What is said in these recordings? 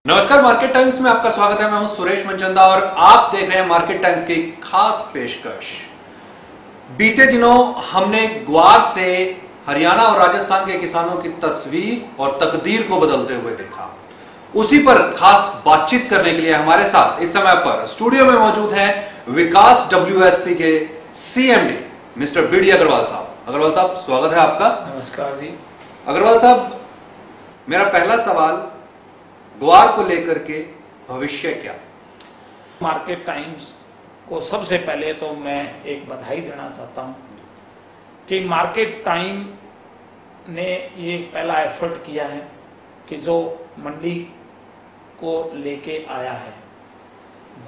नमस्कार, market times में आपका स्वागत है। मैं हूं सुरेश मनचंदा और आप देख रहे हैं मार्केट टाइम्स की खास पेशकश। बीते दिनों हमने ग्वार से हरियाणा और राजस्थान के किसानों की तस्वीर और तकदीर को बदलते हुए देखा। उसी पर खास बातचीत करने के लिए हमारे साथ इस समय पर स्टूडियो में मौजूद है विकास WSP के CMD मिस्टर बीडी अग्रवाल साहब। अग्रवाल साहब, स्वागत है आपका। नमस्कार जी। अग्रवाल साहब, मेरा पहला सवाल ग्वार को लेकर के भविष्य क्या? मार्केट टाइम्स को सबसे पहले तो मैं एक बधाई देना चाहता हूं कि मार्केट टाइम ने ये पहला एफर्ट किया है कि जो मंडी को लेके आया है।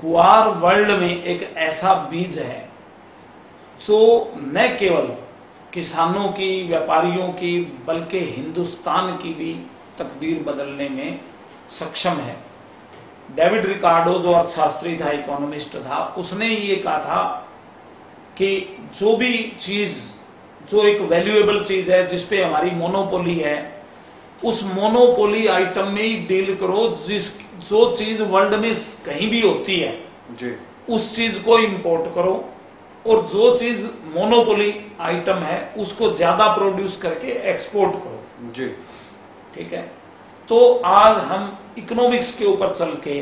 ग्वार वर्ल्ड में एक ऐसा बीज है जो न केवल किसानों की, व्यापारियों की, बल्कि हिंदुस्तान की भी तकदीर बदलने में सक्षम है। डेविड रिकार्डो जो अर्थशास्त्री था, इकोनॉमिस्ट था, उसने ये कहा था कि जो भी चीज, जो एक वैल्यूएबल चीज है जिसपे हमारी मोनोपोली है, उस मोनोपोली आइटम में ही डील करो। जो चीज वर्ल्ड में कहीं भी होती है जी, उस चीज को इंपोर्ट करो, और जो चीज मोनोपोली आइटम है उसको ज्यादा प्रोड्यूस करके एक्सपोर्ट करो जी। ठीक है। तो आज हम इकोनॉमिक्स के ऊपर चल के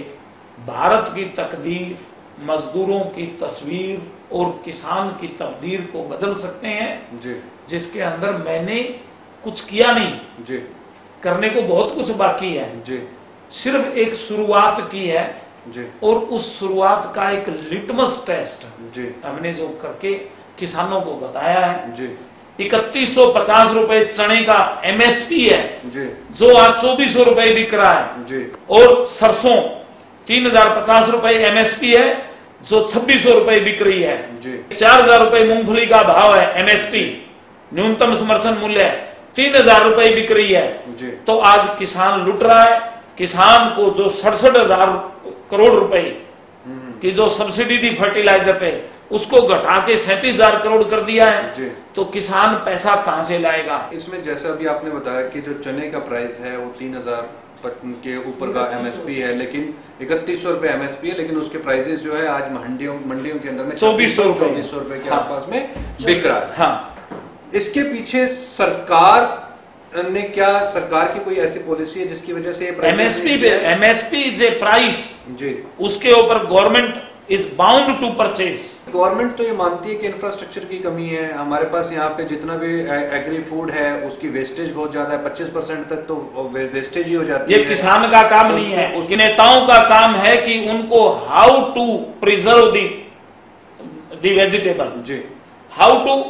भारत की तकदीर, मजदूरों की तस्वीर और किसान की तकदीर को बदल सकते हैं जी, जिसके अंदर मैंने कुछ किया नहीं जी, करने को बहुत कुछ बाकी है जी, सिर्फ एक शुरुआत की है जी, और उस शुरुआत का एक लिटमस टेस्ट जी, हमने जो करके किसानों को बताया है जी। 3150 रुपए चने का MSP है जी, जो आज 2400 रुपए बिक रहा है जी, और सरसों 3050 रुपए MSP है जो 2600 रुपए बिक रही है जी। 4000 रुपए मूंगफली का भाव है MSP, न्यूनतम समर्थन मूल्य है 3000 रुपए बिक रही है जी। तो आज किसान लुट रहा है। किसान को जो 67,000 करोड़ रुपए की जो सब्सिडी थी फर्टिलाइजर पे, उसको घटा के 37,000 करोड़ कर दिया है जी। तो किसान पैसा कहां से लाएगा? इसमें जैसा अभी आपने बताया कि जो चने का प्राइस है वो 3000 के ऊपर का MSP है, लेकिन 3100 रुपए MSP है, लेकिन उसके प्राइसेस जो है आज मंडियों के अंदर में 2400 रुपए के आसपास में बिक रहा है। हाँ। इसके पीछे सरकार ने क्या, सरकार की कोई ऐसी पॉलिसी है जिसकी वजह से MSP जे प्राइस जी, उसके ऊपर government is bound to purchase. Government तो ये मानती है कि इंफ्रास्ट्रक्चर की कमी है, हमारे पास यहाँ पे जितना भी एग्री फूड है उसकी वेस्टेज बहुत ज्यादा है, 25% तक तो वेस्टेज ही हो जाती है। ये किसान का काम नहीं है, उसके नेताओं का काम है कि उनको how to preserve the vegetable, जी, how to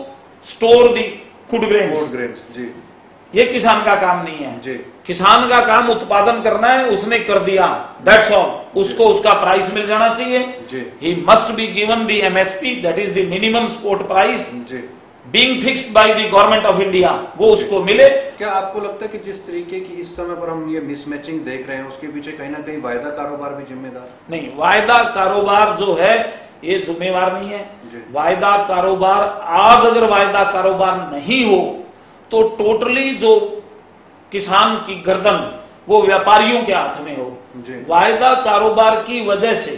store the food grains जी। ये किसान का काम नहीं है जी। किसान का काम उत्पादन करना है, उसने कर दिया, दैट्स ऑल। उसको उसका प्राइस मिल जाना चाहिए। He must be given the MSP, that is the minimum support price being fixed by the government of India, वो उसको मिले। क्या आपको लगता है कि जिस तरीके की इस समय पर हम ये मिसमैचिंग देख रहे हैं उसके पीछे कहीं ना कहीं वायदा कारोबार भी जिम्मेदार? नहीं, वायदा कारोबार जो है ये जिम्मेवार नहीं है। वायदा कारोबार, आज अगर वायदा कारोबार नहीं हो तो टोटली जो किसान की गर्दन वो व्यापारियों के हाथ में हो। वायदा कारोबार की वजह से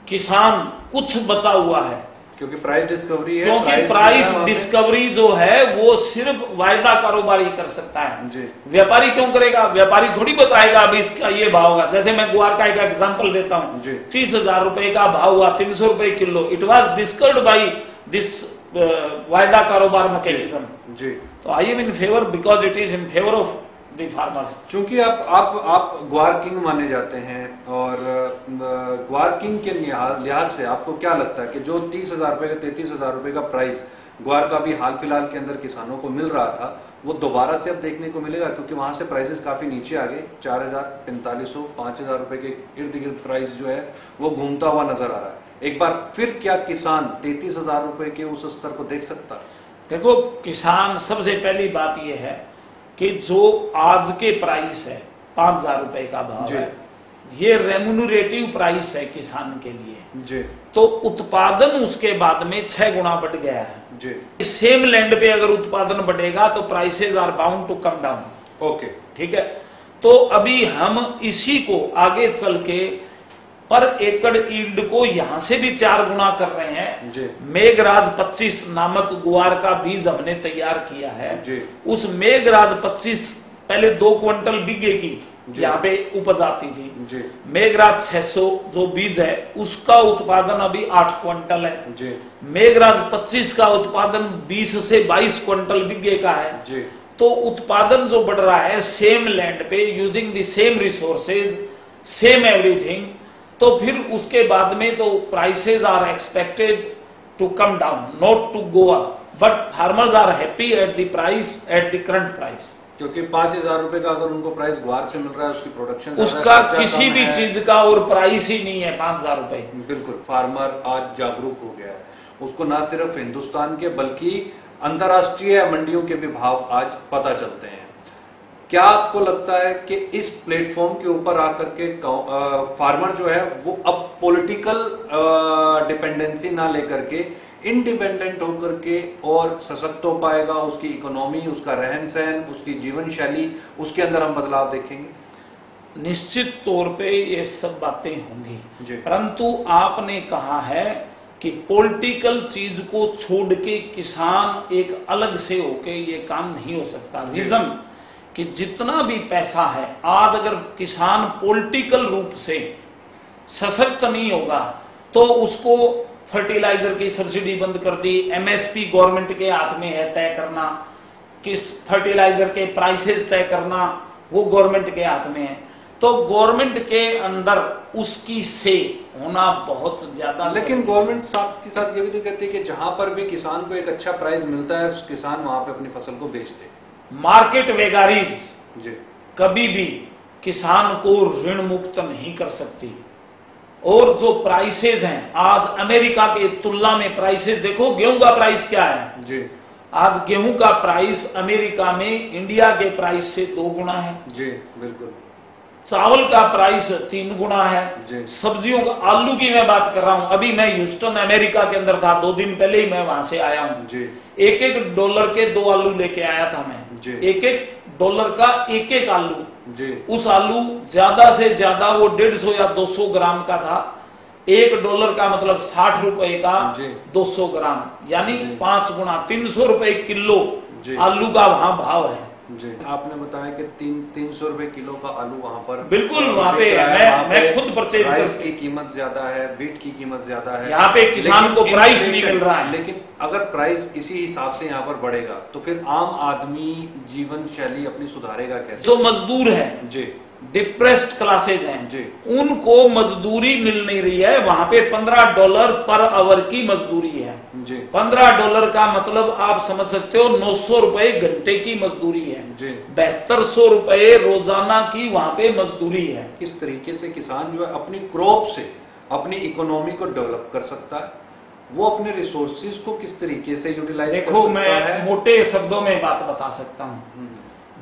किसान कुछ बचा हुआ है क्योंकि प्राइस डिस्कवरी है, क्योंकि प्राइस डिस्कवरी जो है वो सिर्फ वायदा कारोबार ही कर सकता है। व्यापारी क्यों करेगा? व्यापारी थोड़ी बताएगा अभी इसका ये भाव होगा। जैसे मैं ग्वार का एक एग्जांपल देता हूं, 30,000 रुपए का भाव हुआ, 300 रुपए kilo. It was discovered by this वायदा कारोबार मैकेनिज्म। जी, तो I am in favour because it is in favour of the farmers. चूंकि आप ग्वार किंग माने जाते हैं और ग्वार किंग के लिहाज से आपको क्या लगता है कि जो 30,000 रुपए का, 33,000 रुपए का प्राइस ग्वार का भी हाल फिलहाल के अंदर किसानों को मिल रहा था, वो दोबारा से अब देखने को मिलेगा? क्योंकि वहां से प्राइसेस काफी नीचे आ गए, 4,000, 4,500, 5,000 रुपए के इर्द गिर्द प्राइस जो है वो घूमता हुआ नजर आ रहा है। एक बार फिर क्या किसान 33,000 रुपए के उस स्तर को देख सकता है? देखो, किसान, सबसे पहली बात यह है कि जो आज के प्राइस है 5,000 रुपए का भाव है, ये रेम्यूनरेटिव प्राइस है किसान के लिए जी। तो उत्पादन उसके बाद में 6 गुना बढ़ गया है जी। सेम लैंड पे अगर उत्पादन बढ़ेगा तो prices are bound to come down. Okay, ठीक है। तो अभी हम इसी को आगे चल के पर एकड़ ईल्ड को यहां से भी 4 गुना कर रहे हैं। मेघराज 25 नामक गुआर का बीज हमने तैयार किया है। उस मेघराज 25 पहले 2 क्विंटल बीघे की यहाँ पे उपज आती थी। मेघराज 600 जो बीज है उसका उत्पादन अभी 8 क्विंटल है। मेघराज 25 का उत्पादन 20 से 22 क्विंटल बीघे का है। तो उत्पादन जो बढ़ रहा है सेम लैंड पे using the same resources same everything, तो फिर उसके बाद में तो prices are expected to come down not to go up, but farmers are happy at the price at the current price, क्योंकि 5,000 रुपए का अगर उनको प्राइस ग्वार से मिल रहा है, उसकी प्रोडक्शन उसका किसी भी चीज का और प्राइस ही नहीं है 5,000 रुपए। बिल्कुल, फार्मर आज जागरूक हो गया है, उसको ना सिर्फ हिंदुस्तान के बल्कि अंतरराष्ट्रीय मंडियों के भी भाव आज पता चलते हैं। क्या आपको लगता है कि इस प्लेटफॉर्म के ऊपर आकर के फार्मर जो है वो अब पॉलिटिकल डिपेंडेंसी ना लेकर के इंडिपेंडेंट होकर के और सशक्त हो पाएगा? उसकी इकोनॉमी, उसका रहन सहन, उसकी जीवन शैली, उसके अंदर हम बदलाव देखेंगे? निश्चित तौर पे ये सब बातें होंगी, परंतु आपने कहा है कि पॉलिटिकल चीज को छोड़ के किसान एक अलग से होके ये काम नहीं हो सकता। रीजन कि जितना भी पैसा है आज अगर किसान पॉलिटिकल रूप से सशक्त नहीं होगा तो उसको फर्टिलाइजर की सब्सिडी बंद कर दी, एमएसपी गवर्नमेंट के हाथ में है तय करना, किस फर्टिलाइजर के प्राइसेस तय करना वो गवर्नमेंट के हाथ में है। तो गवर्नमेंट के अंदर उसकी से होना बहुत ज्यादा, लेकिन गवर्नमेंट साथ के साथ ये भी तो कहती है कि जहां पर भी किसान को एक अच्छा प्राइस मिलता है किसान वहां पे अपनी फसल को बेच दे। मार्केट वेगारीज कभी भी किसान को ऋण मुक्त नहीं कर सकती, और जो प्राइसेस हैं आज अमेरिका के तुलना में प्राइसेस देखो, गेहूं का प्राइस क्या है जी, आज गेहूं का प्राइस अमेरिका में इंडिया के प्राइस से 2 गुना है जी, बिल्कुल। चावल का प्राइस 3 गुना है। सब्जियों का, आलू की मैं बात कर रहा हूं, अभी मैं ह्यूस्टन अमेरिका के अंदर था, 2 दिन पहले ही मैं वहां से आया हूं। $1 के 2 आलू लेके आया था मैं, $1 का 1 आलू। उस आलू ज्यादा से ज्यादा वो 150 या 200 ग्राम का था। $1 का मतलब 60 रुपए का 200 ग्राम, यानी 5 गुना, 300 रुपए किलो आलू का वहां भाव है जी। आपने बताया कि 300 रुपए किलो का आलू वहां पर, बिल्कुल वहां पे मैं खुद परचेज कर, की कीमत ज्यादा है, बीट की कीमत ज्यादा है, यहाँ पे किसान को प्राइस नहीं मिल रहा है। लेकिन अगर प्राइस इसी हिसाब से यहाँ पर बढ़ेगा तो फिर आम आदमी जीवन शैली अपनी सुधारेगा कैसे? जो मजदूर है जी, डिप्रेस्ड क्लासेज हैं जी, उनको मजदूरी मिल नहीं रही है। वहां पे $15 पर आवर की मजदूरी है जी। $15 का मतलब आप समझ सकते हो 900 रुपए घंटे की मजदूरी है जी। 7200 रुपए रोजाना की वहां पे मजदूरी है। किस तरीके से किसान जो है अपनी क्रॉप से अपनी इकोनॉमी को डेवलप कर सकता है, वो अपने रिसोर्सेज को किस तरीके से यूटिलाइज कर सकता है? देखो, मैं मोटे शब्दों में बात बता सकता हूँ।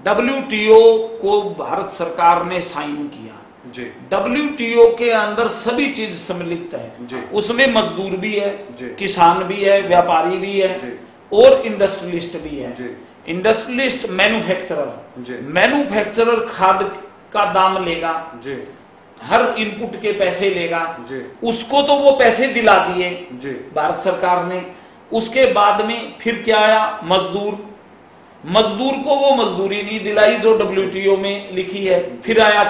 WTO को भारत सरकार ने साइन किया जी। WTO के अंदर सभी चीज सम्मिलित है जी। उसमें मजदूर भी है, किसान भी है, व्यापारी भी है और इंडस्ट्रियलिस्ट भी है जी। इंडस्ट्रियलिस्ट मैन्युफैक्चरर खाद का दाम लेगा जी, हर इनपुट के पैसे लेगा जी। उसको तो वो पैसे दिला दिए भारत सरकार ने। उसके बाद में फिर क्या आया? मजदूर को वो मजदूरी नहीं दिलाई जो WTO में लिखी है। फिर आया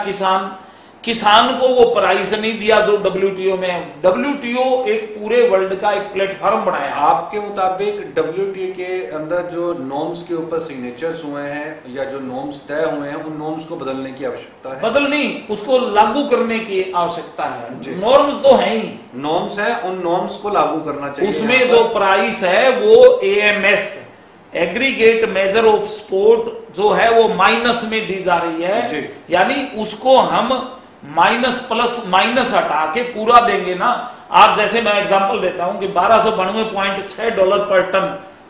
किसान को वो प्राइस नहीं दिया जो WTO में है। WTO एक पूरे वर्ल्ड का एक प्लेटफॉर्म बनाया। आपके मुताबिक WTO के अंदर जो नॉर्म्स के ऊपर सिग्नेचर्स हुए हैं या जो नॉर्म्स तय हुए हैं, उन नॉर्म्स को बदलने की आवश्यकता है? नहीं, उसको लागू करने की आवश्यकता है। नॉर्म्स तो है ही, नॉर्म्स है, उन नॉर्म्स को लागू करना चाहिए। उसमें जो प्राइस है वो AMS aggregate measure of support जो है वो माइनस में दी जा रही है, यानी उसको हम माइनस प्लस माइनस हटा के पूरा देंगे ना। आप जैसे मैं एग्जांपल देता हूं कि $1292.6 पर टन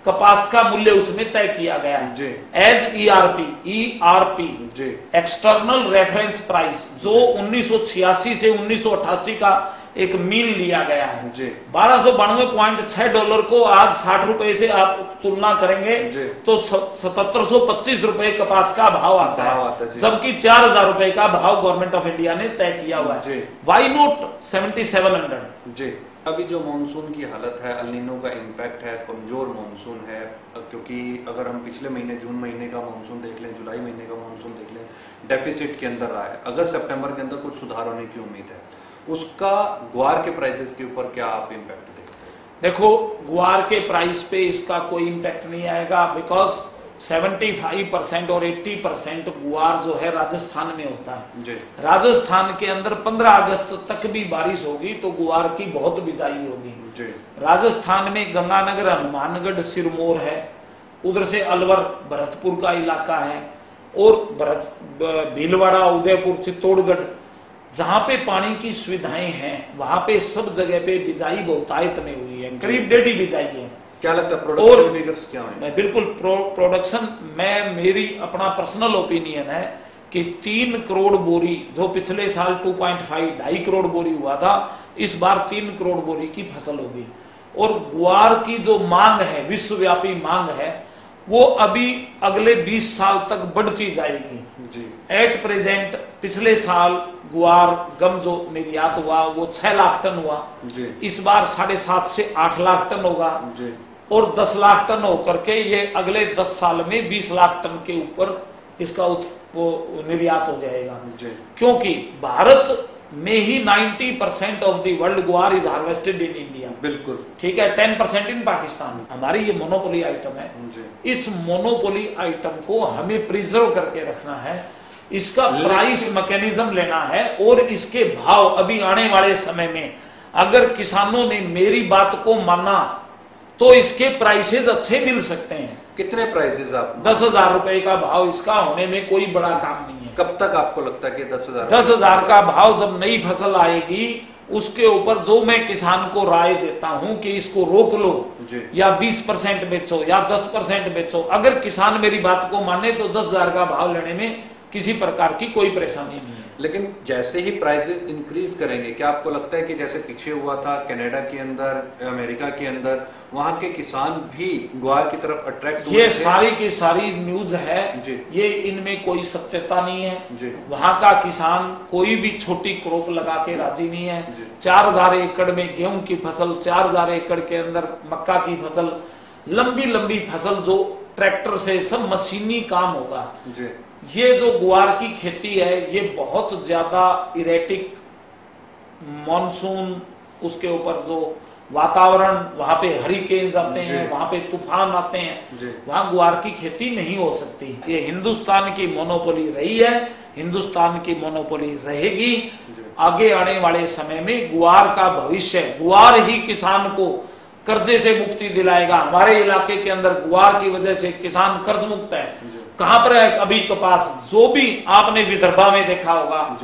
कपास का मूल्य उसमें तय किया गया है as ERP external reference price, जो 1986 से 1988 का एक मीन लिया गया है जी। $1292.6 को आज 60 रुपए से आप तुलना करेंगे जी। तो 7725 रुपए कपास का भाव आता है, जी। जबकि 4000 रुपए का भाव गवर्नमेंट ऑफ इंडिया ने तय किया हुआ है। Why not 7700? जी। अभी जो मानसून की हालत है, अल नीनो का इम्पैक्ट है, कमजोर मानसून है, क्योंकि अगर हम पिछले महीने जून महीने का मानसून देख लें, जुलाई महीने का मानसून देख लें, डेफिसिट के अंदर रहा है। अगस्त सितंबर के अंदर कुछ सुधार होने की उम्मीद है। उसका ग्वार के प्राइसेस के ऊपर क्या आप इम्पैक्ट देखते हैं? देखो, ग्वार के प्राइस पे इसका कोई इम्पैक्ट नहीं आएगा, बिकॉज 75% और 80% गुआर जो है राजस्थान में होता है जी। राजस्थान के अंदर 15 अगस्त तक भी बारिश होगी तो गुआर की बहुत बिजाई होगी जी। राजस्थान में गंगानगर, हनुमानगढ़, सिरमौर है, उधर से अलवर, भरतपुर का इलाका है, और भीलवाड़ा, उदयपुर, चित्तौड़गढ़, जहां पे पानी की सुविधाएं हैं वहां पे सब जगह पे बिजाई बहुतायत में हुई है, करीब 1.5 बिजाई है। क्या लगता है प्रोडक्शन फिगर्स क्या हैं? मैं बिल्कुल प्रोडक्शन में, मेरी अपना पर्सनल ओपिनियन है कि 3 करोड़ बोरी, जो पिछले साल 2.5 करोड़ बोरी हुआ था, इस बार 3 करोड़ बोरी की फसल होगी। और ग्वार की जो मांग है, विश्वव्यापी मांग है, वो अभी अगले 20 साल तक बढ़ती जाएगी जी। एट प्रेजेंट पिछले साल गुआर गम जो निर्यात हुआ वो 6 लाख टन हुआ जी। इस बार 7.5 से 8 लाख टन होगा जी। और 10 लाख टन होकर के ये अगले 10 साल में 20 लाख टन के ऊपर इसका वो निर्यात हो जाएगा जी। क्योंकि भारत में ही 90% ऑफ द वर्ल्ड गुआर इज हार्वेस्टेड इन इंडिया। बिल्कुल ठीक है, 10% इन पाकिस्तान। हमारी ये मोनोपोली आइटम है जी। इस मोनोपोली आइटम को हमें प्रिजर्व करके रखना है, इसका प्राइस मैकेनिज्म लेना है और इसके भाव अभी आने वाले समय में अगर किसानों ने मेरी बात को माना तो इसके प्राइसेस अच्छे मिल सकते हैं। कितने प्राइसेस आप? 10,000 रुपए का भाव इसका होने में कोई बड़ा काम नहीं है। कब तक आपको लगता है कि 10,000? 10,000 का भाव जब नई फसल आएगी उसके ऊपर जो मैं किसान को राय देता हूं कि इसको रोक लो जी। या 20% बेचो या 10% बेचो, अगर किसान मेरी बात को माने तो 10,000 का भाव लेने में किसी प्रकार की कोई परेशानी नहीं है। लेकिन जैसे ही प्राइसेस इंक्रीज करेंगे, क्या आपको लगता है कि जैसे पीछे हुआ था कनाडा के अंदर, अमेरिका के अंदर, वहां के किसान भी ग्वार की तरफ अट्रैक्ट हुए? ये सारी की सारी न्यूज है जी। ये इनमें कोई सत्यता नहीं है जी। वहां का किसान कोई भी छोटी क्रॉप लगा के राजी नहीं है। जी। 4,000 एकड़ में गेहूं की फसल, 4,000 एकड़ के अंदर मक्का की फसल, लंबी लंबी फसल जो ट्रैक्टर से सब मशीनी काम होगा। जी। ये जो गुआर की खेती है ये बहुत ज्यादा इरेटिक मॉनसून, उसके ऊपर जो वातावरण, वहां पे हरिकेन्स आते हैं, वहां पे तूफान आते हैं, वहां गुआर की खेती नहीं हो सकती। ये हिंदुस्तान की मोनोपोली रही है, हिंदुस्तान की मोनोपोली रहेगी। आगे आने वाले समय में गुआर का भविष्य, गुआर ही किसान को कर्जे से मुक्ति दिलाएगा। हमारे इलाके के अंदर गुआर की वजह से किसान कर्ज मुक्त है। कहां पर है अभी कपास? जो भी आपने विदर्भा में देखा होगा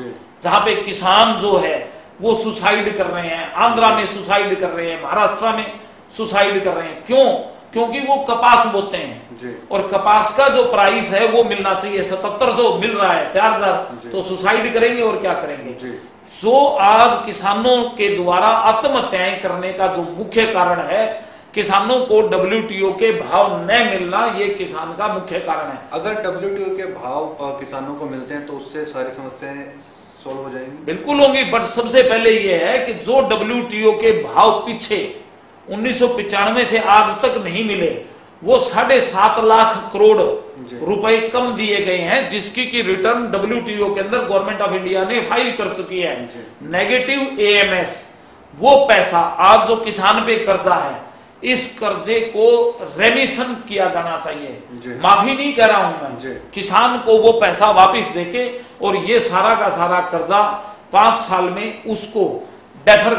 जहां पे किसान जो है वो सुसाइड कर रहे हैं, आंध्रा में सुसाइड कर रहे हैं, महाराष्ट्र में सुसाइड कर रहे हैं। क्यों? क्योंकि वो कपास बोते हैं और कपास का जो प्राइस है वो मिलना चाहिए, 7700 मिल रहा है, 4,000, तो सुसाइड करेंगे और क्या करेंगे। जो आज किसानों के द्वारा आत्महत्याएं करने का जो मुख्य कारण है, किसानों को WTO के भाव न मिलना, ये किसान का मुख्य कारण है। अगर WTO के भाव किसानों को मिलते हैं तो उससे सारी समस्याएं सॉल्व हो जाएंगी? बिल्कुल होंगी, बट सबसे पहले ये है कि जो WTO के भाव पीछे 1995 से आज तक नहीं मिले, वो 7.5 लाख करोड़ रुपए कम दिए गए हैं, जिसकी की रिटर्न WTO के अंदर गवर्नमेंट ऑफ इंडिया ने फाइल कर चुकी है। नेगेटिव AMS, वो पैसा आज जो किसान पे कर्जा है, इस कर्जे को रेमिशन किया जाना चाहिए। माफी नहीं कह रहा हूं मैं, किसान को वो पैसा वापस देके और ये सारा का सारा कर्जा 5 साल में उसको डेफर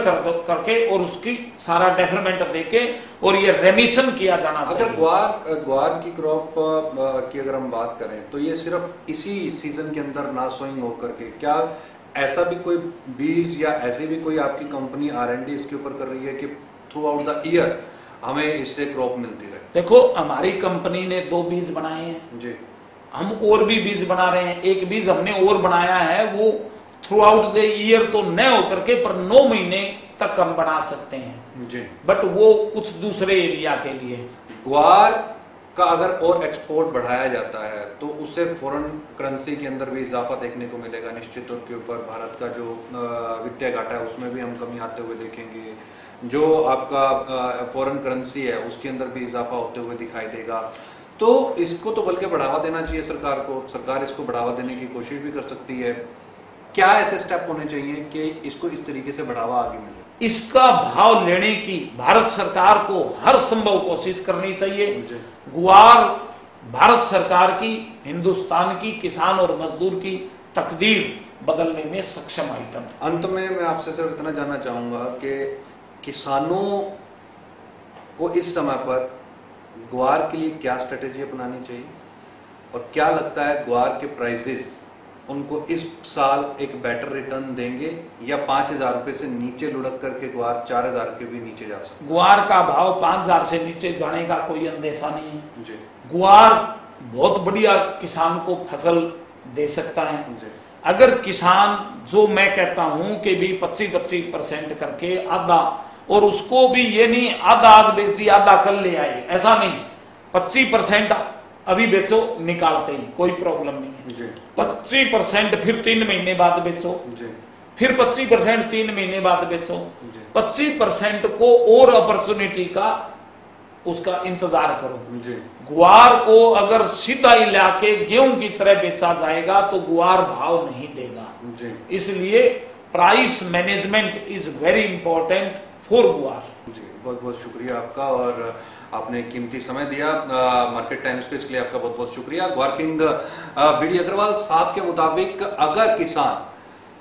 करके और उसकी सारा डेफरमेंट देके और ये रेमिशन किया जाना चाहिए। अगर ग्वार की क्रॉप की अगर हम बात करें तो ये सिर्फ इसी सीजन के अंदर ना सोइंग होकर के, क्या ऐसा भी कोई बीज या ऐसे भी कोई आपकी कंपनी R&D इसके ऊपर कर रही है कि थ्रू आउट द ईयर हमें इससे क्रॉप मिलती रहे? देखो, हमारी कंपनी ने 2 बीज बनाए हैं जी, हम और भी बीज बना रहे हैं। एक बीज हमने और बनाया है, वो थ्रू आउट द ईयर तो न होकर के पर 9 महीने तक हम बना सकते हैं जी। बट वो कुछ दूसरे एरिया के लिए। ग्वार का अगर और एक्सपोर्ट बढ़ाया जाता है तो उससे फॉरेन करेंसी के अंदर भी इजाफा देखने को मिलेगा। निश्चित तौर के ऊपर भारत का जो वित्तीय घाटा है उसमें भी हम कमी आते हुए देखेंगे। जो आपका फॉरेन करेंसी है उसके अंदर भी इजाफा होते हुए दिखाई देगा। तो इसको तो बल्कि बढ़ावा देना चाहिए सरकार को। सरकार इसको बढ़ावा देने की कोशिश भी कर सकती है। क्या ऐसे स्टेप होने चाहिए कि इसको इस तरीके से बढ़ावा आगे मिले? इसका भाव लेने की भारत सरकार को हर संभव कोशिश करनी चाहिए। ग्वार भारत सरकार की, हिंदुस्तान की किसान और मजदूर की तकदीर बदलने में सक्षम आइटम। अंत में मैं आपसे सिर्फ इतना जानना चाहूंगा कि किसानों को इस समय पर ग्वार के लिए क्या स्ट्रेटेजी अपनानी चाहिए और क्या लगता है ग्वार के प्राइसेस उनको इस साल एक बेटर रिटर्न देंगे या 5,000 रुपए से नीचे लुढ़क करके ग्वार 4,000 के भी नीचे जा सकते? ग्वार का भाव 5,000 से नीचे जाने का कोई अंदेशा नहीं है जी। ग्वार बहुत बढ़िया किसान को फसल दे सकता है जी। अगर किसान, जो मैं कहता हूं कि भी 25% करके आधा, और उसको भी ये नहीं आधा आज बेच दिया आधा कल ले आए, ऐसा नहीं, 25% अभी बेचो निकालते ही कोई प्रॉब्लम नहीं है। 25% फिर 3 महीने बाद बेचो, फिर 25% 3 महीने बाद बेचो। 25% को और अपॉर्चुनिटी का उसका इंतजार करो। ग्वार को अगर सीधा ही लाके गेहूं की तरह बेचा जाएगा तो ग्वार भाव नहीं देगा। इसलिए price management is very important for ग्वार। जी, बहुत बहुत शुक्रिया आपका और आपने कीमती समय दिया मार्केट टाइम्स को, इसके लिए आपका बहुत बहुत शुक्रिया। ग्वार किंग बीडी अग्रवाल साहब के मुताबिक अगर किसान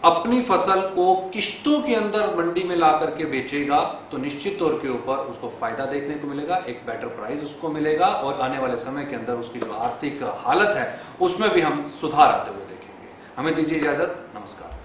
अपनी फसल को किश्तों के अंदर मंडी में ला करके बेचेगा तो निश्चित तौर के ऊपर उसको फायदा देखने को मिलेगा, एक बेटर प्राइस उसको मिलेगा और आने वाले समय के अंदर उसकी जो आर्थिक हालत है उसमें भी हम सुधार आते हुए देखेंगे। हमें दीजिए इजाजत, नमस्कार।